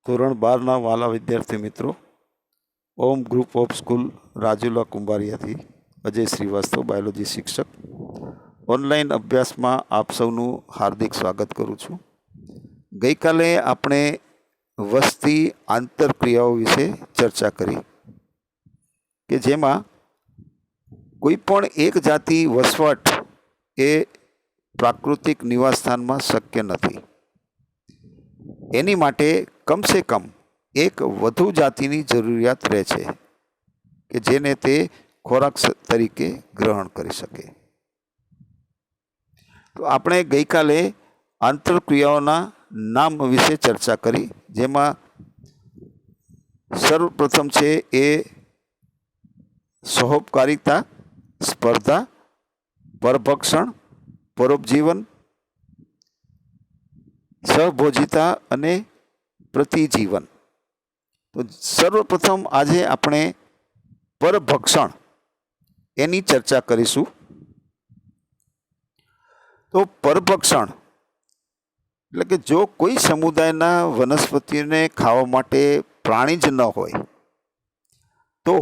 ધોરણ 12ના વાલા વિદ્યાર્થી મિત્રો, Om group of school Rajula કુંભારિયાથી અજય શ્રીવાસ્તવ, બાયોલોજી શિક્ષક, ઓનલાઈન અભ્યાસમાં આપ સૌનું હાર્દિક સ્વાગત કરું છું. ગઈકાલે આપણે વસ્તી આંતરક્રિયાઓ વિશે ચર્ચા કરી કે જેમાં કોઈ પણ એક જાતિ વસવાટ એ પ્રાકૃતિક નિવાસસ્થાનમાં શક્ય નથી. એની માટે કમસે કમ એક વધુ જાતિની જરૂરિયાત રહે છે કે જેને તે ખોરાક તરીકે ગ્રહણ કરી શકે. તો આપણે ગઈકાલે આંતરક્રિયાઓના નામ વિશે ચર્ચા કરી, જેમાં સર્વપ્રથમ છે એ સહોપકારિતા, સ્પર્ધા, પરભક્ષણ, પરોપજીવન, સહભોજિતા અને પ્રતિજીવન. તો સર્વપ્રથમ આજે આપણે પરભક્ષણ એની ચર્ચા કરીશું. તો પરભક્ષણ એટલે કે જો કોઈ સમુદાયના વનસ્પતિને ખાવા માટે પ્રાણી જ ન હોય તો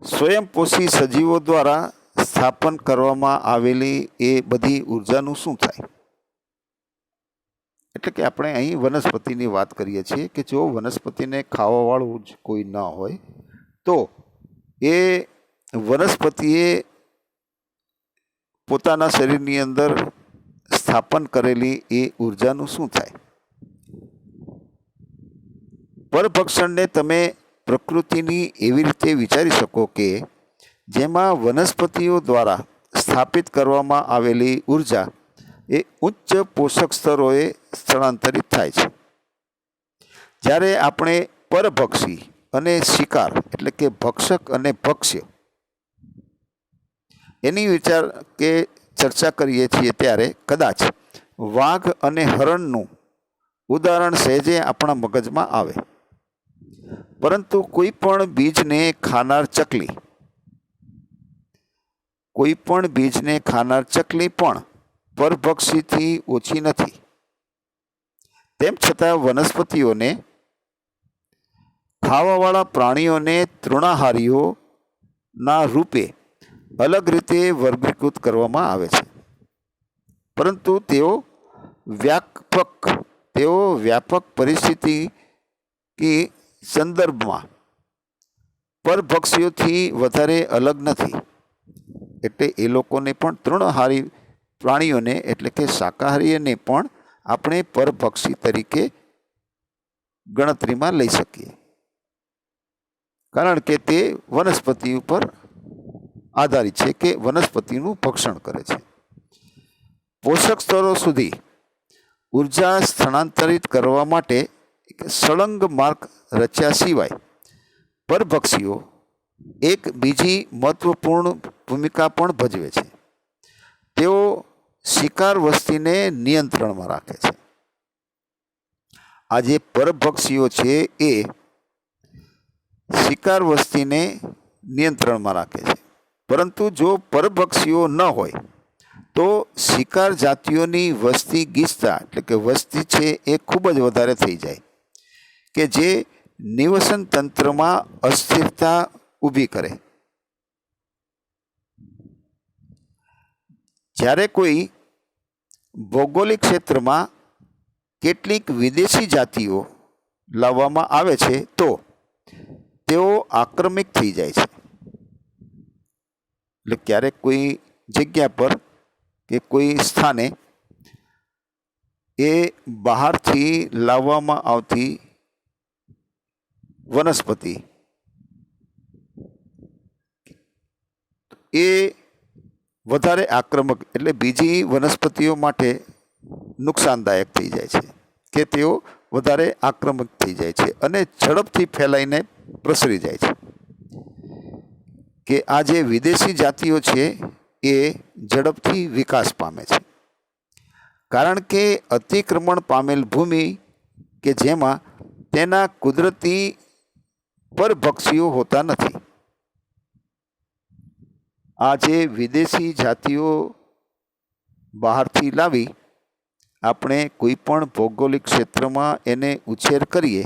સ્વયંપોષી સજીવો દ્વારા સ્થાપન કરવામાં આવેલી એ બધી ઉર્જાનું શું થાય? એટલે કે આપણે અહીં વનસ્પતિની વાત કરીએ છીએ કે જો વનસ્પતિને ખાવાવાળું જ કોઈ ન હોય તો એ વનસ્પતિએ પોતાના શરીરની અંદર સ્થાપન કરેલી એ ઉર્જાનું શું થાય? પરભક્ષણને તમે પ્રકૃતિની એવી રીતે વિચારી શકો કે જેમાં વનસ્પતિઓ દ્વારા સ્થાપિત કરવામાં આવેલી ઉર્જા એ ઉચ્ચ પોષક સ્તરોએ સ્થળાંતરિત થાય છે. જ્યારે આપણે પરભક્ષી અને શિકાર એટલે કે ભક્ષક અને ભક્ષ્ય એની ચર્ચા કરીએ છીએ ત્યારે કદાચ વાઘ અને હરણનું ઉદાહરણ સહેજે આપણા મગજમાં આવે, પરંતુ કોઈ પણ બીજને ખાનાર ચકલી પણ પરભક્ષીથી ઓછી નથી. તેમ છતાં વનસ્પતિઓને ખાવાવાળા પ્રાણીઓને તૃણાહારીઓના રૂપે અલગ રીતે વર્ગીકૃત કરવામાં આવે છે, પરંતુ તેઓ વ્યાપક પરિસ્થિતિ કે સંદર્ભમાં પરભક્ષીઓથી વધારે અલગ નથી. એટલે એ લોકોને પણ તૃણહારી પ્રાણીઓને એટલે કે શાકાહારીને પણ આપણે પરભક્ષી તરીકે ગણતરીમાં લઈ શકીએ, કારણ કે તે વનસ્પતિ ઉપર આધારિત છે કે વનસ્પતિનું ભક્ષણ કરે છે. પોષક સ્તરો સુધી ઉર્જા સ્થાનાંતરિત કરવા માટે સળંગ માર્ગ રચ્યા સિવાય પરભક્ષીઓ એક બીજી મહત્વપૂર્ણ ભૂમિકા પણ ભજવે છે. તેઓ શિકાર વસ્તીને નિયંત્રણમાં રાખે છે. આ જે પરભક્ષીઓ છે એ શિકાર વસ્તીને નિયંત્રણમાં રાખે છે, પરંતુ જો પરભક્ષીઓ ન હોય તો શિકાર જાતિઓની વસ્તી ગીચતા એટલે કે વસ્તી છે એ ખૂબ જ વધારે થઈ જાય કે જે નિવસન તંત્રમાં અસ્થિરતા ઊભી કરે. જ્યારે કોઈ ભૌગોલિક ક્ષેત્રમાં કેટલીક વિદેશી જાતિઓ લાવવામાં આવે છે તો તેઓ આક્રમિક થઈ જાય છે. એટલે ક્યારેક કોઈ જગ્યા પર કે કોઈ સ્થાને એ બહારથી લાવવામાં આવતી વનસ્પતિ એ વધારે આક્રમક એટલે બીજી વનસ્પતિઓ માટે નુકસાનદાયક થઈ જાય છે કે તેઓ વધારે આક્રમક થઈ જાય છે અને ઝડપથી ફેલાઈને પ્રસરી જાય છે. કે આ જે વિદેશી જાતિઓ છે એ ઝડપથી વિકાસ પામે છે, કારણ કે અતિક્રમણ પામેલ ભૂમિ કે જેમાં તેના કુદરતી પરભક્ષીઓ હોતા નથી. આ જે વિદેશી જાતિઓ બહારથી લાવી આપણે કોઈ પણ ભૌગોલિક ક્ષેત્રમાં એને ઉછેર કરીએ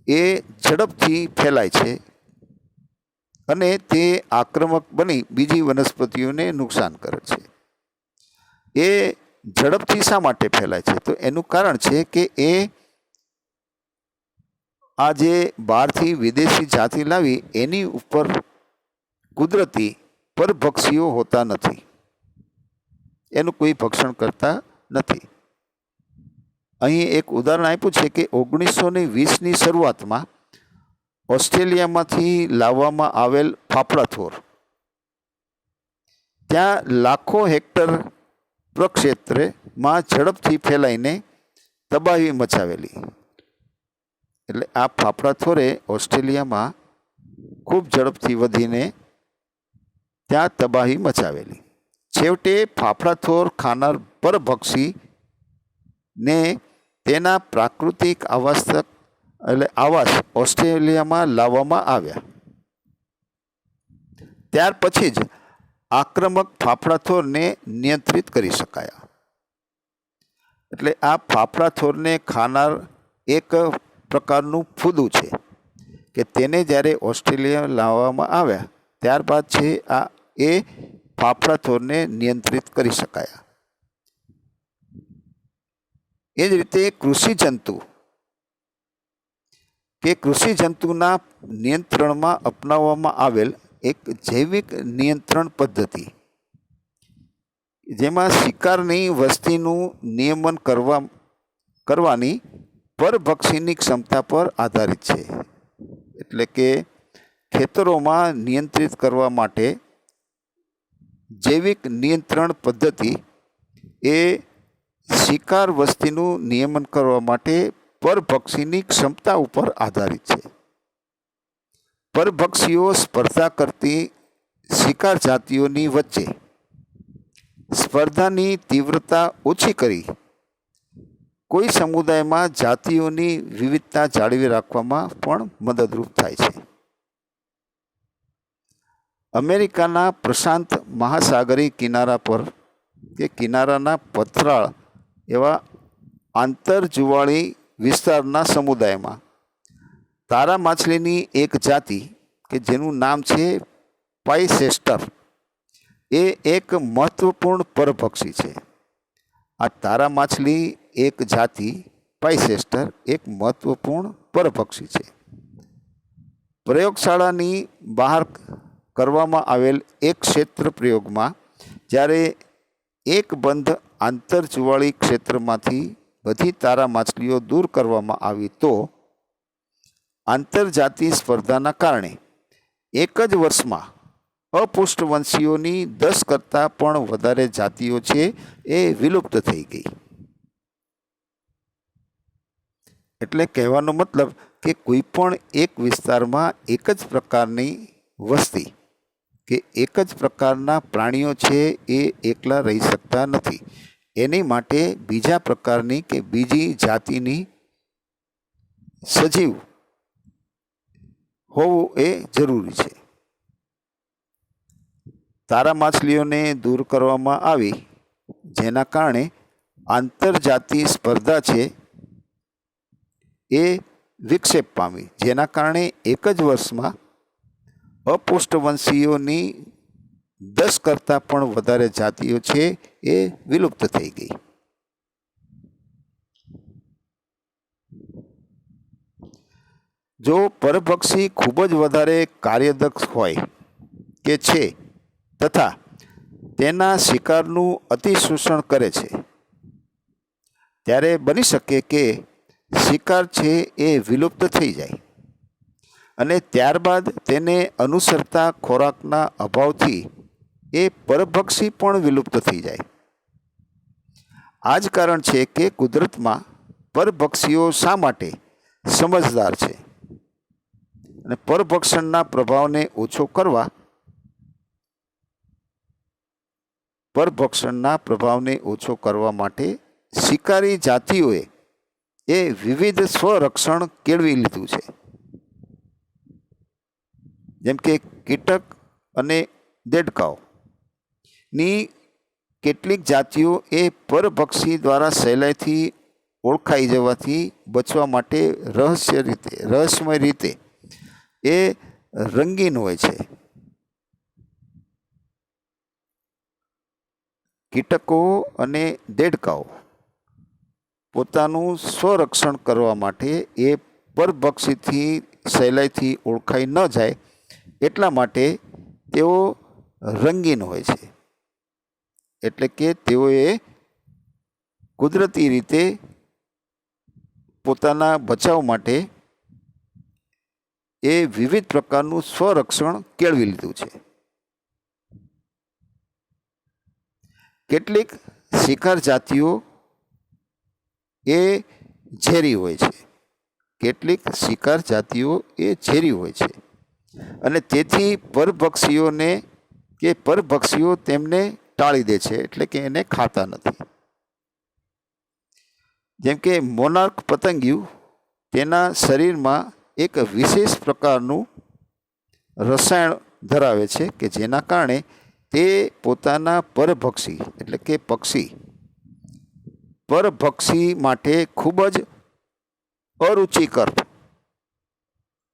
એ ઝડપથી ફેલાય છે અને તે આક્રમક બની બીજી વનસ્પતિઓને નુકસાન કરે છે. એ ઝડપથી શા માટે ફેલાય છે? તો એનું કારણ છે કે એ આ જે બહારથી વિદેશી જાતિ લાવી એની ઉપર કુદરતી પરભક્ષીઓ હોતા નથી, એનું કોઈ ભક્ષણ કરતા નથી. અહીં એક ઉદાહરણ આપ્યું છે કે 1920ની શરૂઆતમાં ઓસ્ટ્રેલિયામાંથી લાવવામાં આવેલ ફાફડાથોર ત્યાં લાખો હેક્ટર પ્રક્ષેત્રમાં ઝડપથી ફેલાઈને તબાહી મચાવેલી. એટલે આ ફાફડાથોરે ઓસ્ટ્રેલિયામાં ખૂબ ઝડપથી વધીને ત્યાં તબાહી મચાવેલી. છેવટે ફાફડાથોર ખાનાર પરભક્ષી ને તેના પ્રાકૃતિક આવાસ ઓસ્ટ્રેલિયામાં લાવવામાં આવ્યા. ત્યાર પછી જ આક્રમક ફાફડાથોરને નિયંત્રિત કરી શકાયા. એટલે આ ફાફડાથોરને ખાનાર એક પ્રકારનું ફૂદું છે કે તેને જ્યારે ઓસ્ટ્રેલિયા લાવવામાં આવ્યા ત્યારબાદ છે એ ફાફડાથોરને નિયંત્રિત કરી શકાયા. એ જ રીતે કૃષિ જંતુના નિયંત્રણમાં અપનાવવામાં આવેલ એક જૈવિક નિયંત્રણ પદ્ધતિ જેમાં શિકારની વસ્તીનું નિયમન કરવાની પરભક્ષીની ક્ષમતા પર આધારિત છે. એટલે કે ખેતરોમાં નિયંત્રિત કરવા માટે જૈવિક નિયંત્રણ પદ્ધતિ એ શિકાર વસ્તીનું નિયમન કરવા માટે પરભક્ષીની ક્ષમતા ઉપર આધારિત છે. પરભક્ષીઓ સ્પર્ધા કરતી શિકાર જાતિઓની વચ્ચે સ્પર્ધાની તીવ્રતા ઓછી કરી કોઈ સમુદાયમાં જાતિઓની વિવિધતા જાળવી રાખવામાં પણ મદદરૂપ થાય છે. અમેરિકાના પ્રશાંત મહાસાગરી કિનારા પર કે કિનારાના પથરાળ એવા આંતરજુવાળી વિસ્તારના સમુદાયમાં તારા માછલીની એક જાતિ કે જેનું નામ છે પાઇસેસ્ટર એ એક મહત્વપૂર્ણ પરભક્ષી છે. આ તારા માછલી એક જાતિ પાઇસેસ્ટર એક મહત્વપૂર્ણ પરભક્ષી છે. પ્રયોગશાળાની બહાર કરવામાં આવેલ એક ક્ષેત્ર પ્રયોગમાં જ્યારે એક બંધ આંતરજુવાળી ક્ષેત્રમાંથી બધી તારા માછલીઓ દૂર કરવામાં આવી તો આંતરજાતિ સ્પર્ધાના કારણે એક જ વર્ષમાં અપૃષ્ઠવંશીઓની 10 કરતાં પણ વધારે જાતિઓ છે એ વિલુપ્ત થઈ ગઈ. એટલે કહેવાનો મતલબ કે કોઈ પણ એક વિસ્તારમાં એક જ પ્રકારની વસ્તી કે એક જ પ્રકારના પ્રાણીઓ છે એ એકલા રહી શકતા નથી. એની માટે બીજા પ્રકારની કે બીજી જાતિની સજીવ હોવું એ જરૂરી છે. તારા માછલીઓને દૂર કરવામાં આવી જેના કારણે આંતરજાતિ સ્પર્ધા છે એ વિક્ષેપ પામી, જેના કારણે એક જ વર્ષમાં અપૃષ્ઠવંશીઓની 10 કરતાં પણ વધારે જાતિઓ છે એ વિલુપ્ત થઈ ગઈ. જો પરભક્ષી ખૂબ જ વધારે કાર્યદક્ષ હોય કે છે તથા તેના શિકારનું અતિશોષણ કરે છે ત્યારે બની શકે કે શિકાર છે એ વિલુપ્ત થઈ જાય અને ત્યારબાદ તેને અનુસરતા ખોરાકના અભાવથી એ પરભક્ષી પણ વિલુપ્ત થઈ જાય. આ જ કારણ છે કે કુદરતમાં પરભક્ષીઓ શા માટે સમજદાર છે અને પરભક્ષણના પ્રભાવને ઓછો કરવા માટે શિકારી જાતિઓએ એ વિવિધ સ્વરક્ષણ કેળવી લીધું છે. જેમ કે કીટક અને દેડકાઓની કેટલીક જાતિઓ એ પરભક્ષી દ્વારા સહેલાઈથી ઓળખાઈ જવાથી બચવા માટે રહસ્યમય રીતે એ રંગીન હોય છે. કીટકો અને દેડકાઓ પોતાનું સ્વરક્ષણ કરવા માટે એ પરભક્ષીથી સહેલાઈથી ઓળખાઈ ન જાય એટલા માટે તેઓ રંગીન હોય છે. એટલે કે તેઓએ કુદરતી રીતે પોતાના બચાવ માટે એ વિવિધ પ્રકારનું સ્વરક્ષણ કેળવી લીધું છે. કેટલીક શિકાર જાતિઓ એ ઝેરી હોય છે. કેટલીક શિકાર જાતિઓ એ ઝેરી હોય છે અને તેથી પરભક્ષીઓ તેમને ટાળી દે છે, એટલે કે એને ખાતા નથી. જેમ કે મોનાર્ક પતંગિયું તેના શરીરમાં એક વિશેષ પ્રકારનું રસાયણ ધરાવે છે કે જેના કારણે તે પોતાના પરભક્ષી માટે ખૂબ જ અરુચિકર,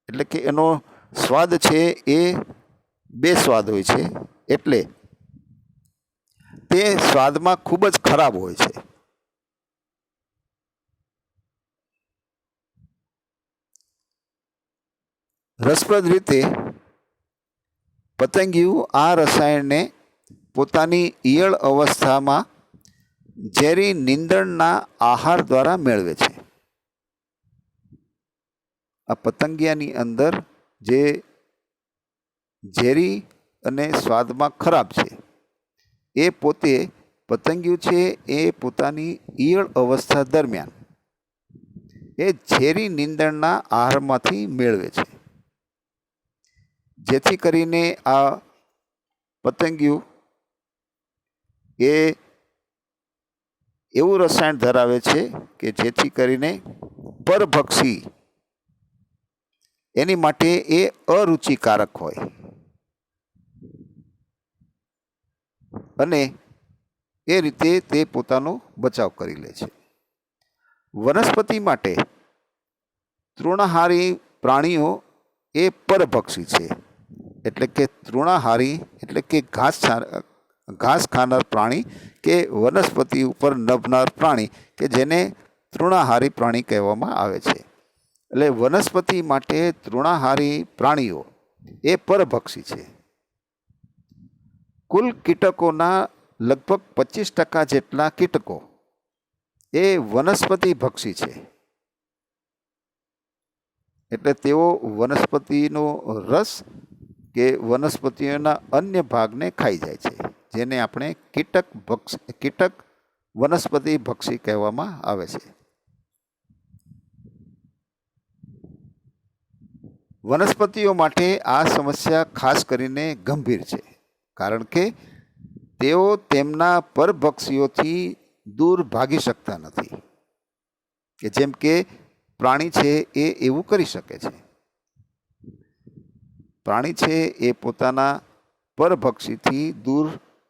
એટલે કે એનો સ્વાદ છે એ બેસ્વાદ હોય છે, એટલે તે સ્વાદમાં ખૂબ જ ખરાબ હોય છે. રસપ્રદ રીતે પતંગિયું આ રસાયણને પોતાની ઈયળ અવસ્થામાં ઝેરી નીંદણના આહાર દ્વારા મેળવે છે. આ પતંગિયાની અંદર જે ઝેરી અને સ્વાદમાં ખરાબ છે એ પોતે પતંગિયું છે એ પોતાની ઈયળ અવસ્થા દરમિયાન એ ઝેરી નીંદણના આહારમાંથી મેળવે છે, જેથી કરીને આ પતંગિયું એ એવું રસાયણ ધરાવે છે કે જેથી કરીને પરભક્ષી એની માટે એ અરુચિકારક હોય અને એ રીતે તે પોતાનો બચાવ કરી લે છે. વનસ્પતિ માટે તૃણાહારી પ્રાણીઓ એ પરભક્ષી છે. એટલે કે તૃણાહારી એટલે કે ઘાસ ખાનાર પ્રાણી કે વનસ્પતિ ઉપર નભનાર પ્રાણી કે જેને તૃણાહારી પ્રાણી કહેવામાં આવે છે. એટલે વનસ્પતિ માટે તૃણાહારી પ્રાણીઓ એ પરભક્ષી છે. કુલ કીટકોના લગભગ 25% જેટલા કીટકો એ વનસ્પતિ ભક્ષી છે. એટલે તેઓ વનસ્પતિનો રસ કે વનસ્પતિઓના અન્ય ભાગને ખાઈ જાય છે, જેને આપણે કીટક વનસ્પતિ ભક્ષી કહેવામાં આવે છે. વનસ્પતિઓ માટે આ સમસ્યા ખાસ કરીને ગંભીર છે, કારણ કે તેઓ તેમના પરભક્ષીઓથી દૂર ભાગી શકતા નથી, કે જેમ કે પ્રાણી છે એ એવું કરી શકે છે. પ્રાણી છે એ પોતાના પરભક્ષીથી દૂર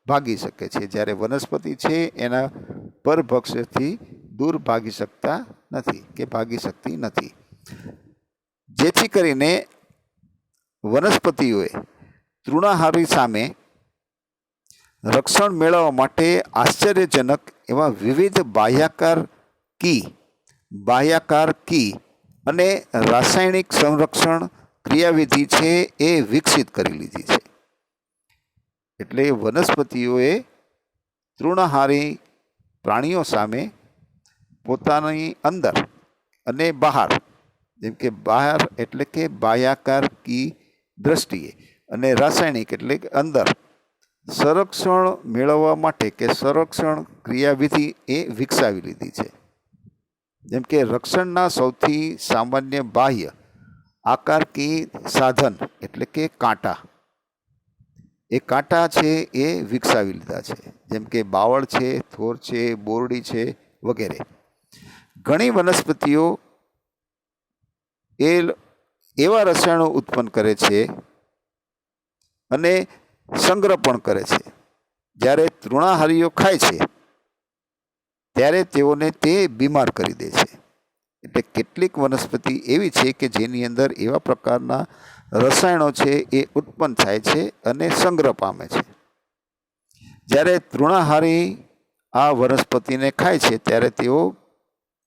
ભાગી શકે છે, જ્યારે વનસ્પતિ છે એના પરભક્ષ્યથી દૂર ભાગી શકતા નથી કે ભાગી શકતી નથી. જેથી કરીને વનસ્પતિઓએ તૃણાહારી સામે રક્ષણ મેળવવા માટે આશ્ચર્યજનક એવા વિવિધ બાહ્યાકાર કી અને રાસાયણિક સંરક્ષણ ક્રિયાવિધિ છે એ વિકસિત કરી લીધી છે. એટલે વનસ્પતિઓએ તૃણાહારી પ્રાણીઓ સામે પોતાની અંદર અને બહાર, જેમ કે બહાર એટલે કે બાહ્યાકાર કી દ્રષ્ટિએ અને રાસાયણિક એટલે કે અંદર સંરક્ષણ મેળવવા માટે કે સંરક્ષણ ક્રિયાવિધિ એ વિકસાવી લીધી છે. જેમ કે રક્ષણના સૌથી સામાન્ય બાહ્ય આકાર કી સાધન એટલે કે કાંટા છે એ વિકસાવી લીધા છે, જેમ કે બાવળ છે, થોર છે, બોરડી છે વગેરે. ઘણી વનસ્પતિઓ એ એવા રસાયણો ઉત્પન્ન કરે છે અને સંગ્રહ પણ કરે છે. જ્યારે તૃણાહારીઓ ખાય છે ત્યારે તેઓને તે બીમાર કરી દે છે. એટલે કેટલીક વનસ્પતિ એવી છે કે જેની અંદર એવા પ્રકારના રસાયણો છે એ ઉત્પન્ન થાય છે અને સંગ્રહ પામે છે. જ્યારે તૃણાહારી આ વનસ્પતિને ખાય છે ત્યારે તેઓ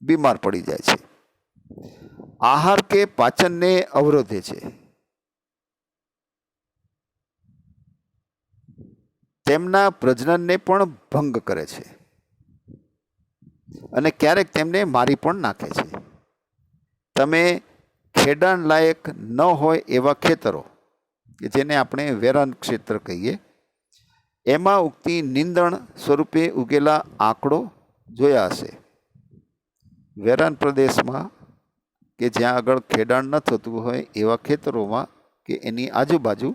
બીમાર પડી જાય છે. આહાર કે પાચનને અવરોધે છે. તેમના પ્રજનનને પણ ભંગ કરે છે અને ક્યારેક તેમને મારી પણ નાખે છે. તમે ખેડાણ લાયક ન હોય એવા ખેતરો કે જેને આપણે વેરાન ક્ષેત્ર કહીએ, એમાં ઉગતી નીંદણ સ્વરૂપે ઉગેલા આંકડો જોયા હશે. વેરાન પ્રદેશમાં કે જ્યાં આગળ ખેડાણ ન થતું હોય એવા ખેતરોમાં કે એની આજુબાજુ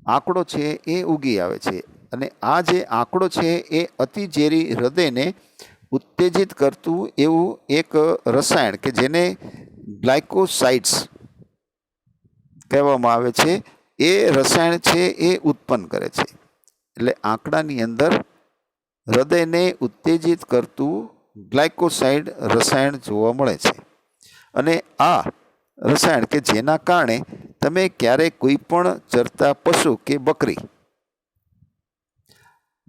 આંકડો છે એ ઉગી આવે છે. અને આ જે આંકડો છે એ અતિ ઝેરી હૃદયને ઉત્તેજિત કરતું એવું એક રસાયણ કે જેને ગ્લાયકોસાઇડ્સ કહેવામાં આવે છે, એ રસાયણ છે એ ઉત્પન્ન કરે છે. એટલે આંકડાની અંદર હૃદયને ઉત્તેજિત કરતું ગ્લાયકોસાઇડ રસાયણ જોવા મળે છે. અને આ રસાયણ કે જેના કારણે તમે ક્યારેય કોઈ પણ ચરતા પશુ કે બકરી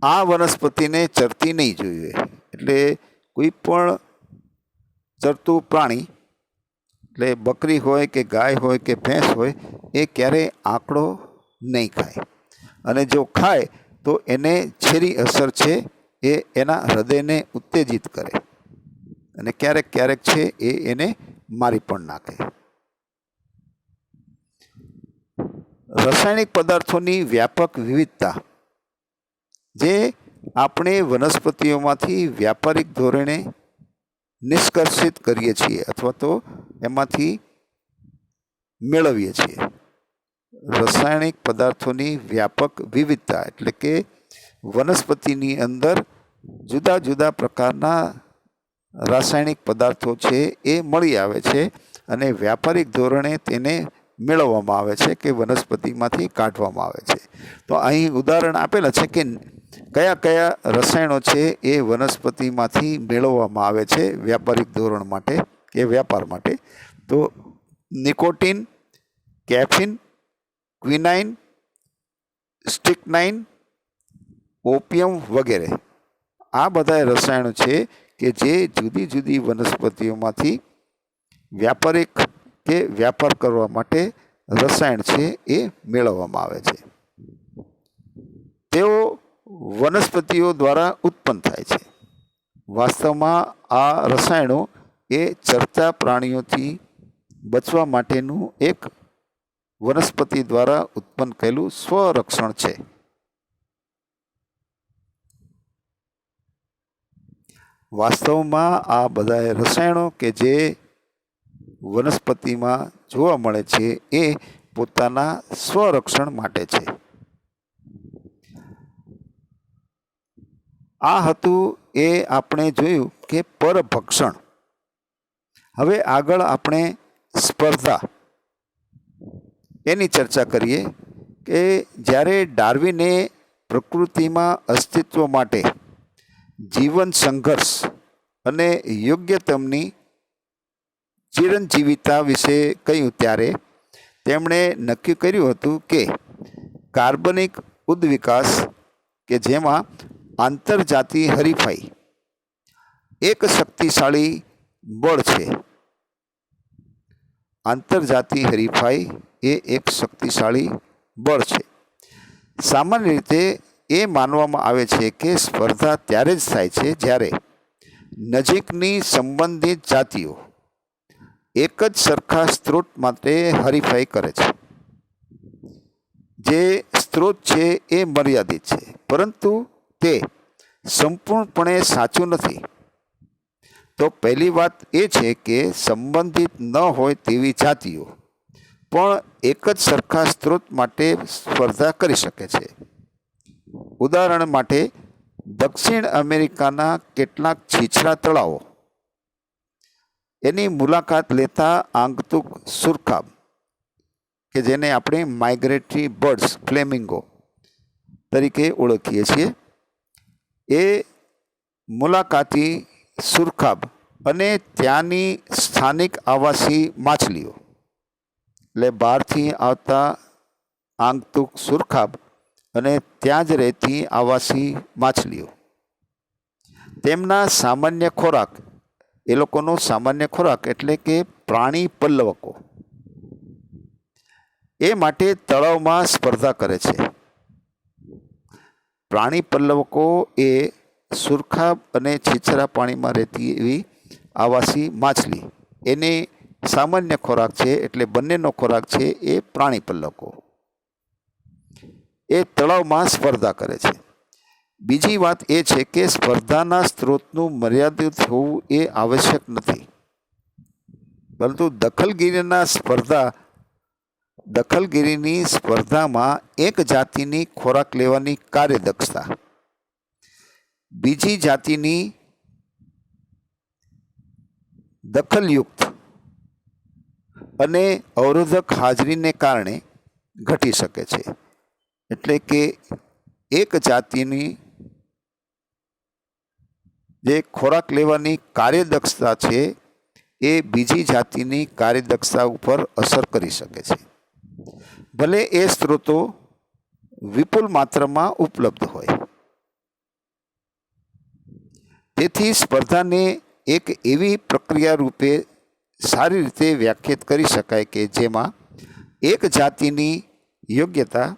આ વનસ્પતિને ચરતી નહીં જોઈએ. એટલે કોઈ પણ ચરતું પ્રાણી, એટલે બકરી હોય કે ગાય હોય કે ભેંસ હોય, એ ક્યારેય આંકડો નહીં ખાય. અને જો ખાય તો એને ઝેરી અસર છે એ એના હૃદયને ઉત્તેજિત કરે અને ક્યારેક ક્યારેક છે એ એને મારી પણ નાખે. રાસાયણિક પદાર્થોની વ્યાપક વિવિધતા જે આપણે વનસ્પતિઓમાંથી વ્યાપારિક ધોરણે નિષ્કર્ષિત કરીએ છીએ અથવા તો એમાંથી મેળવીએ છીએ. રાસાયણિક પદાર્થોની વ્યાપક વિવિધતા એટલે કે વનસ્પતિની અંદર જુદા જુદા પ્રકારના રાસાયણિક પદાર્થો છે એ મળી આવે છે અને વ્યાપારિક ધોરણે તેને મેળવવામાં આવે છે કે વનસ્પતિમાંથી કાઢવામાં આવે છે. તો અહીં ઉદાહરણ આપેલા છે કે કયા કયા રસાયણો છે એ વનસ્પતિમાંથી મેળવવામાં આવે છે વ્યાપારિક ધોરણ માટે કે વ્યાપાર માટે. તો નિકોટીન, કેફીન, ક્વિનાઇન, સ્ટ્રિક્નાઇન, ઓપિયમ વગેરે આ બધા રસાયણો છે કે જે જુદી જુદી વનસ્પતિઓમાંથી વ્યાપારિક કે વ્યાપાર કરવા માટે રસાયણ છે એ મેળવવામાં આવે છે. તેઓ વનસ્પતિઓ દ્વારા ઉત્પન્ન થાય છે. વાસ્તવમાં આ રસાયણો એ ચરતા પ્રાણીઓથી બચવા માટેનું એક વનસ્પતિ દ્વારા ઉત્પન્ન કરેલું સ્વરક્ષણ છે. વાસ્તવમાં આ બધા રસાયણો કે જે વનસ્પતિમાં જોવા મળે છે એ પોતાના સ્વરક્ષણ માટે છે. આ હતું એ આપણે જોયું કે પરભક્ષણ. હવે આગળ આપણે સ્પર્ધા એની ચર્ચા કરીએ કે જ્યારે ડાર્વિને પ્રકૃતિમાં અસ્તિત્વ માટે જીવન સંઘર્ષ અને યોગ્યતમની ચિરંજીવિતા વિશે કહ્યું ત્યારે તેમણે નક્કી કર્યું હતું કે કાર્બનિક ઉદ્વિકાસ કે જેમાં આંતરજાતિ હરીફાઈ એક શક્તિશાળી બળ છે. આંતરજાતિ હરીફાઈ એ એક શક્તિશાળી બળ છે. સામાન્ય રીતે એ માનવામાં આવે છે કે સ્પર્ધા ત્યારે જ થાય છે જ્યારે નજીકની સંબંધિત જાતિઓ એક જ સરખા સ્ત્રોત માટે હરીફાઈ કરે છે. જે સ્ત્રોત છે એ મર્યાદિત છે, પરંતુ તે સંપૂર્ણપણે સાચું નથી. તો પહેલી વાત એ છે કે સંબંધિત ન હોય તેવી જાતિઓ પણ એક જ સરખા સ્ત્રોત માટે સ્પર્ધા કરી શકે છે. ઉદાહરણ માટે દક્ષિણ અમેરિકાના કેટલાક છીછરા તળાવો એની મુલાકાત લેતા આગંતુક સુરખાબ કે જેને આપણે માઇગ્રેટરી બર્ડ્સ ફ્લેમિંગો તરીકે ઓળખીએ છીએ, એ મુલાકાતી સુરખાબ અને ત્યાંની સ્થાનિક આવાસી માછલીઓ, એટલે બહારથી આવતા આંગતુક સુરખાબ અને ત્યાં જ રહેતી આવાસી માછલીઓ, તેમના સામાન્ય ખોરાક, એ લોકોનો સામાન્ય ખોરાક એટલે કે પ્રાણી પલ્લવકો, એ માટે તળાવમાં સ્પર્ધા કરે છે. પ્રાણી પલ્લવકો એ સુરખાબ અને છીછરા પાણીમાં રહેતી એવી આવાસી માછલી, એને સામાન્ય ખોરાક છે, એટલે બંનેનો ખોરાક છે એ પ્રાણી પલ્લવકો. એ તળાવમાં સ્પર્ધા કરે છે. બીજી વાત એ છે કે સ્પર્ધાના સ્ત્રોતનું મર્યાદિત હોવું એ આવશ્યક નથી, પરંતુ દખલગીરીની સ્પર્ધામાં એક જાતિની ખોરાક લેવાની કાર્યદક્ષતા બીજી જાતિની દખલયુક્ત અને અવરોધક હાજરીને કારણે ઘટી શકે છે. એટલે કે એક જાતિની જે ખોરાક લેવાની કાર્યદક્ષતા છે એ બીજી જાતિની કાર્યદક્ષતા ઉપર અસર કરી શકે છે, ભલે એ સ્ત્રોતો વિપુલ માત્રામાં ઉપલબ્ધ હોય. તેથી સ્પર્ધાને એક એવી પ્રક્રિયા રૂપે સારી રીતે વ્યાખ્યાયિત કરી શકાય કે જેમાં એક જાતિની યોગ્યતા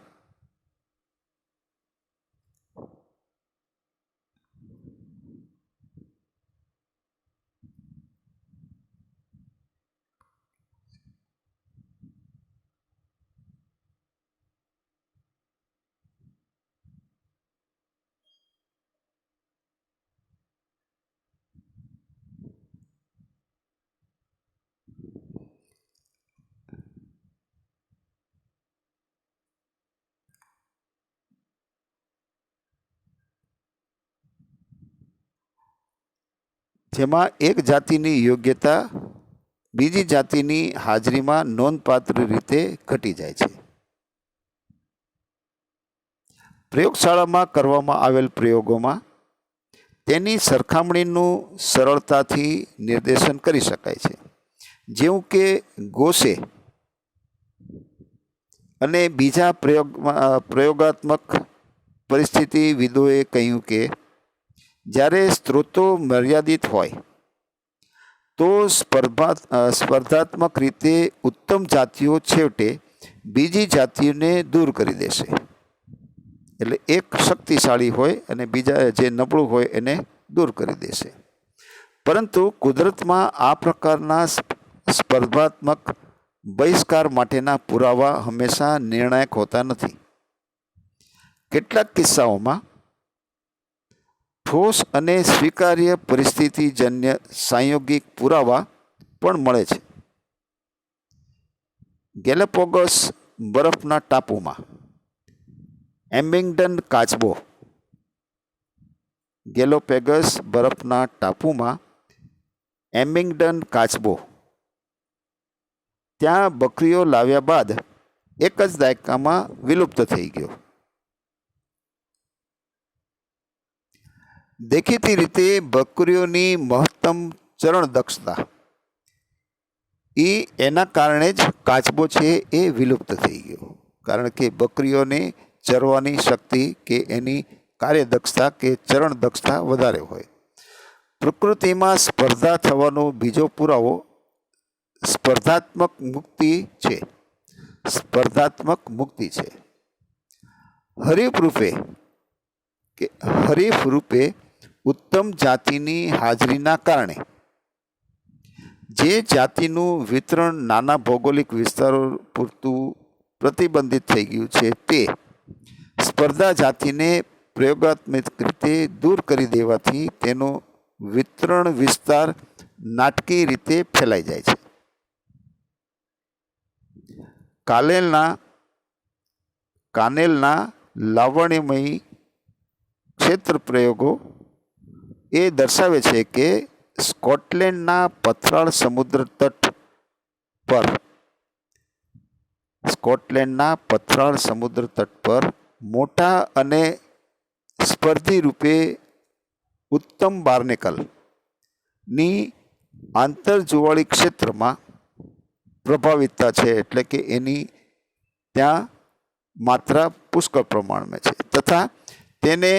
જેમાં એક જાતિની યોગ્યતા બીજી જાતિની હાજરીમાં નોંધપાત્ર રીતે ઘટી જાય છે. પ્રયોગશાળામાં કરવામાં આવેલ પ્રયોગોમાં તેની સરખામણીનું સરળતાથી નિર્દેશન કરી શકાય છે. જેવું કે ગોસે અને બીજા પ્રયોગાત્મક પરિસ્થિતિવિદોએ કહ્યું કે જ્યારે સ્ત્રોતો મર્યાદિત હોય તો સ્પર્ધાત્મક રીતે ઉત્તમ જાતિઓ છેવટે બીજી જાતિઓને દૂર કરી દેશે. એટલે એક શક્તિશાળી હોય અને બીજા જે નબળું હોય એને દૂર કરી દેશે. પરંતુ કુદરતમાં આ પ્રકારના સ્પર્ધાત્મક બહિષ્કાર માટેના પુરાવા હંમેશા નિર્ણાયક હોતા નથી. કેટલાક કિસ્સાઓમાં ઠોસ અને સ્વીકાર્ય પરિસ્થિતિજન્ય સંયોગિક પુરાવા પણ મળે છે. ગેલાપાગોસ બરફના ટાપુમાં એમ્બિંગડન કાચબો, ગેલાપાગોસ બરફના ટાપુમાં એમ્બિંગડન કાચબો ત્યાં બકરીઓ લાવ્યા બાદ એક જ દાયકામાં વિલુપ્ત થઈ ગયો. દેખીતી રીતે બકરીઓની મહત્તમ ચરણ દક્ષતા એના કારણે જ કાચબો છે એ વિલુપ્ત થઈ ગયો, કારણ કે બકરીઓને ચરવાની શક્તિ કે એની કાર્યદક્ષતા કે ચરણ દક્ષતા વધારે હોય. પ્રકૃતિમાં સ્પર્ધા થવાનો બીજો પુરાવો સ્પર્ધાત્મક મુક્તિ છે. હરીફ રૂપે ઉત્તમ જાતિની હાજરીના કારણે જે જાતિનું વિતરણ નાના ભૌગોલિક વિસ્તારો પૂરતું પ્રતિબંધિત થઈ ગયું છે તે સ્પર્ધા જાતિને પ્રયોગાત્મક રીતે દૂર કરી દેવાથી તેનો વિતરણ વિસ્તાર નાટકીય રીતે ફેલાઈ જાય છે. કાનેલના લાવણ્યમયી ક્ષેત્ર પ્રયોગો એ દર્શાવે છે કે સ્કોટલેન્ડના પથરાળ સમુદ્ર તટ પર મોટા અને સ્પર્ધી રૂપે ઉત્તમ બાર્નેકલની આંતરજુવાળી ક્ષેત્રમાં પ્રભાવિતતા છે, એટલે કે એની ત્યાં માત્રા પુષ્કળ પ્રમાણમાં છે, તથા તેને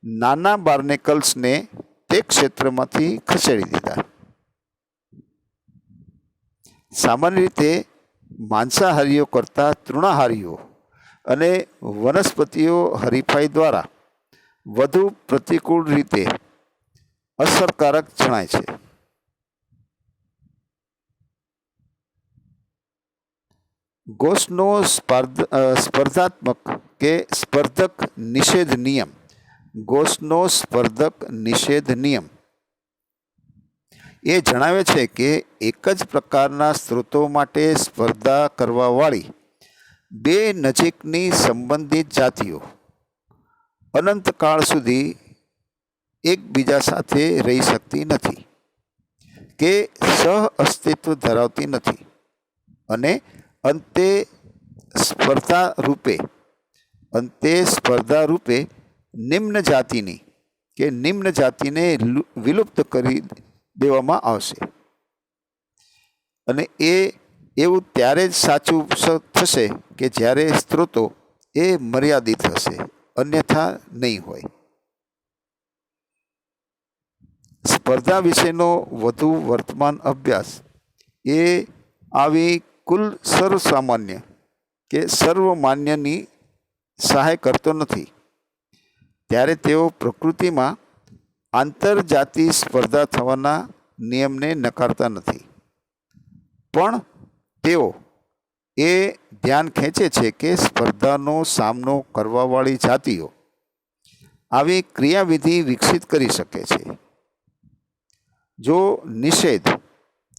નાના બાર્નેકલ્સને તે ક્ષેત્રમાંથી ખસેડી દીધા. સામાન્ય રીતે માંસાહારીઓ કરતાં તૃણાહારીઓ અને વનસ્પતિઓ હરીફાઈ દ્વારા વધુ પ્રતિકૂળ રીતે અસરકારક જણાય છે. ગોસનો સ્પર્ધાત્મક કે સ્પર્ધક નિષેધ નિયમ. ગોસનો સ્પર્ધક નિષેધ નિયમ એ જણાવે છે કે એક જ પ્રકારના સ્ત્રોતો માટે સ્પર્ધા કરવાવાળી બે નજીકની સંબંધિત જાતિઓ અનંતકાળ સુધી એકબીજા સાથે રહી શકતી નથી કે સહ અસ્તિત્વ ધરાવતી નથી, અને અંતે સ્પર્ધા રૂપે નિમ્ન જાતિને વિલુપ્ત કરી દેવામાં આવશે. અને એવું ત્યારે જ સાચું થશે કે જ્યારે સ્ત્રોતો એ મર્યાદિત હશે, અન્યથા નહીં હોય. સ્પર્ધા વિશેનો વધુ વર્તમાન અભ્યાસ એ આવી કુલ સર્વસામાન્ય કે સર્વમાન્યની સહાય કરતો નથી, ત્યારે તેઓ પ્રકૃતિમાં આંતરજાતિ સ્પર્ધા થવાના નિયમને નકારતા નથી, પણ તેઓ એ ધ્યાન ખેંચે છે કે સ્પર્ધાનો સામનો કરવાવાળી જાતિઓ આવી ક્રિયાવિધિ વિકસિત કરી શકે છે. જો નિષેધ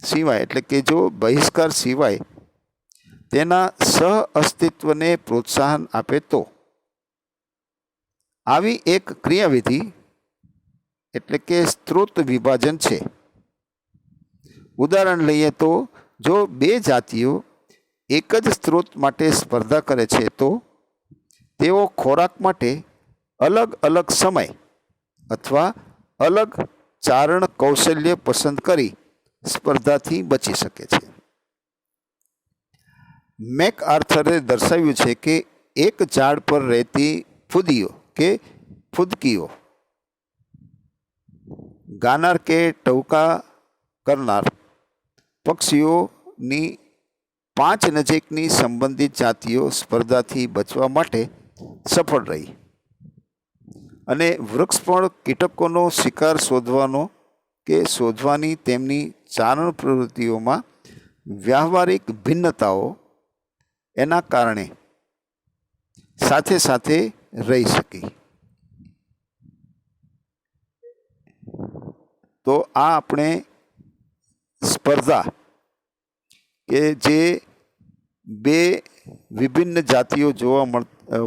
સિવાય, એટલે કે જો બહિષ્કાર સિવાય તેના સહ અસ્તિત્વને પ્રોત્સાહન આપે તો આવી એક ક્રિયાવિધિ એટલે કે સ્ત્રોત વિભાજન છે. ઉદાહરણ લઈએ તો જો બે જાતિઓ એક જ સ્ત્રોત માટે સ્પર્ધા કરે છે તો તેઓ ખોરાક માટે અલગ અલગ સમય અથવા અલગ ચારણ કૌશલ્ય પસંદ કરી સ્પર્ધાથી બચી શકે છે. મેકઆર્થરે દર્શાવ્યું છે કે એક ઝાડ પર રહેતી ફૂદીઓ કે ફૂદકીઓ ગાનાર કે ટહુકા કરનાર પક્ષીઓની 5 નજીકની સંબંધિત જાતિઓ સ્પર્ધાથી બચવા માટે સફળ રહી, અને વૃક્ષ પણ કીટકોનો શિકાર શોધવાની તેમની ચારણ પ્રવૃત્તિઓમાં વ્યાવહારિક ભિન્નતાઓ એના કારણે સાથે સાથે રહી શકી. તો આ આપણે સ્પર્ધા કે જે બે વિભિન્ન જાતિઓ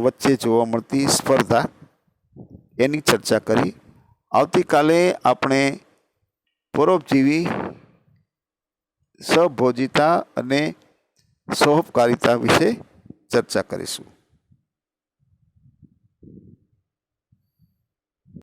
વચ્ચે જોવા મળતી સ્પર્ધા એની ચર્ચા કરી. આવતીકાલે આપણે પરોપજીવી, સહભોજિતા અને સોપકારિતા વિશે ચર્ચા કરીશું.